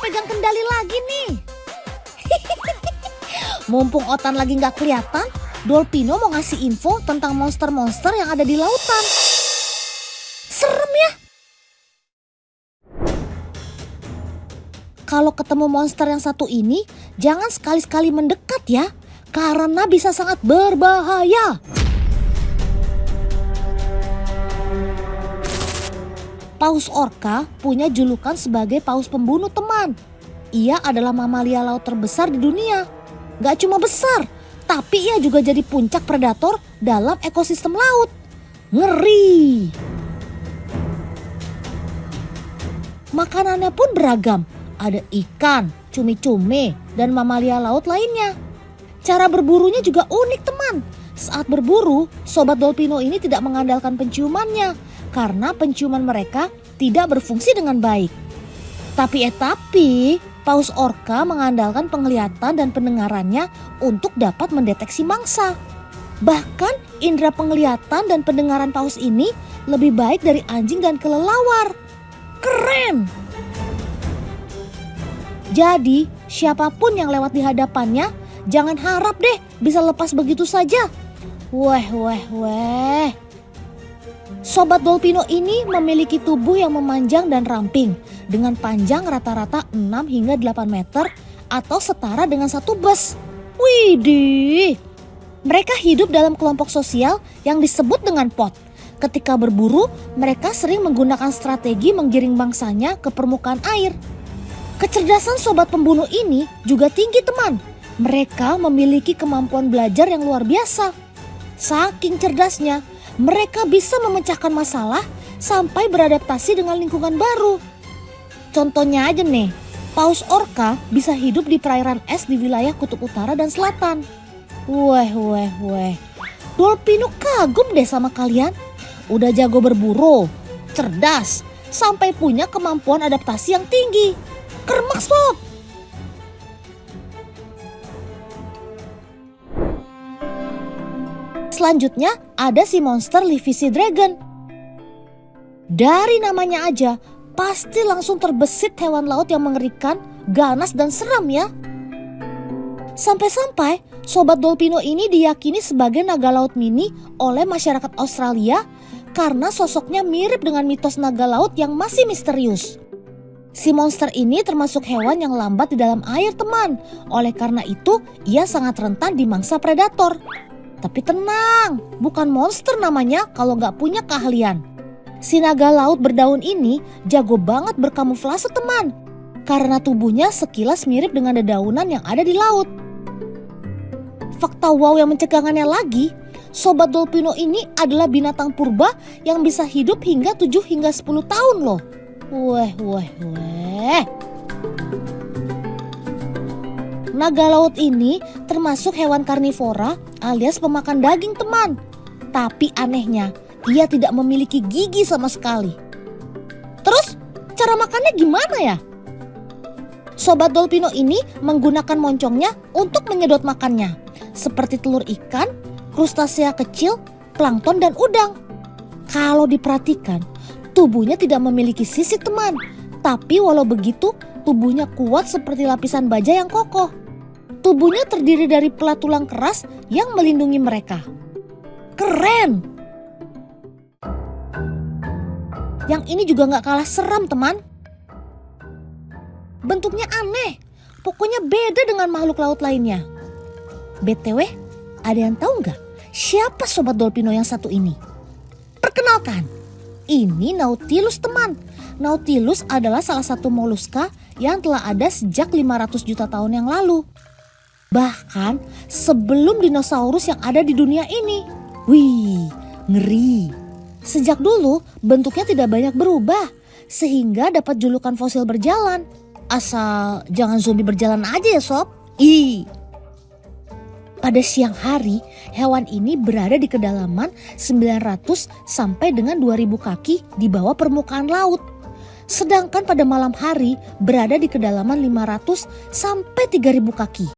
pegang kendali lagi nih. Mumpung Otan lagi nggak kelihatan, Dolpino mau ngasih info tentang monster-monster yang ada di lautan. Serem ya. Kalau ketemu monster yang satu ini, jangan sekali-sekali mendekat ya, karena bisa sangat berbahaya. Paus orca punya julukan sebagai paus pembunuh, teman. Ia adalah mamalia laut terbesar di dunia. Gak cuma besar, tapi ia juga jadi puncak predator dalam ekosistem laut. Ngeri! Makanannya pun beragam. Ada ikan, cumi-cumi, dan mamalia laut lainnya. Cara berburunya juga unik, teman. Saat berburu, sobat Dolpino ini tidak mengandalkan penciumannya, karena penciuman mereka tidak berfungsi dengan baik. Tapi paus orca mengandalkan penglihatan dan pendengarannya untuk dapat mendeteksi mangsa. Bahkan indera penglihatan dan pendengaran paus ini lebih baik dari anjing dan kelelawar. Keren! Jadi siapapun yang lewat di hadapannya, jangan harap deh bisa lepas begitu saja. Weh. Sobat Dolpino ini memiliki tubuh yang memanjang dan ramping dengan panjang rata-rata 6 hingga 8 meter atau setara dengan satu bus. Widih. Mereka hidup dalam kelompok sosial yang disebut dengan pod. Ketika berburu, mereka sering menggunakan strategi menggiring bangsanya ke permukaan air. Kecerdasan sobat pembunuh ini juga tinggi, teman. Mereka memiliki kemampuan belajar yang luar biasa. Saking cerdasnya, mereka bisa memecahkan masalah sampai beradaptasi dengan lingkungan baru. Contohnya aja nih, paus orca bisa hidup di perairan es di wilayah kutub utara dan selatan. Weh. Dolpino kagum deh sama kalian. Udah jago berburu, cerdas, sampai punya kemampuan adaptasi yang tinggi. Kermak, sob! Selanjutnya ada si monster Livy Sea Dragon. Dari namanya aja, pasti langsung terbesit hewan laut yang mengerikan, ganas dan seram ya. Sampai-sampai sobat Dolpino ini diyakini sebagai naga laut mini oleh masyarakat Australia karena sosoknya mirip dengan mitos naga laut yang masih misterius. Si monster ini termasuk hewan yang lambat di dalam air, teman. Oleh karena itu, ia sangat rentan dimangsa predator. Tapi tenang, bukan monster namanya kalau nggak punya keahlian. Si naga laut berdaun ini jago banget berkamuflase, teman. Karena tubuhnya sekilas mirip dengan dedaunan yang ada di laut. Fakta wow yang mencengangkannya lagi, sobat Dolpino ini adalah binatang purba yang bisa hidup hingga 7 hingga 10 tahun loh. Weh. Naga laut ini termasuk hewan karnivora alias pemakan daging, teman. Tapi anehnya, ia tidak memiliki gigi sama sekali. Terus cara makannya gimana ya? Sobat Dolpino ini menggunakan moncongnya untuk menyedot makannya, seperti telur ikan, krustasea kecil, plankton dan udang. Kalau diperhatikan, tubuhnya tidak memiliki sisik, teman. Tapi walau begitu, tubuhnya kuat seperti lapisan baja yang kokoh. Tubuhnya terdiri dari pelat tulang keras yang melindungi mereka. Keren! Yang ini juga gak kalah seram, teman. Bentuknya aneh, pokoknya beda dengan makhluk laut lainnya. BTW, ada yang tahu gak siapa sobat Dolpino yang satu ini? Perkenalkan, ini Nautilus, teman. Nautilus adalah salah satu moluska yang telah ada sejak 500 juta tahun yang lalu. Bahkan sebelum dinosaurus yang ada di dunia ini. Wih, ngeri. Sejak dulu bentuknya tidak banyak berubah, sehingga dapat julukan fosil berjalan. Asal jangan zombie berjalan aja ya, sob. Pada siang hari, hewan ini berada di kedalaman 900 sampai dengan 2000 kaki di bawah permukaan laut. Sedangkan pada malam hari berada di kedalaman 500 sampai 3000 kaki.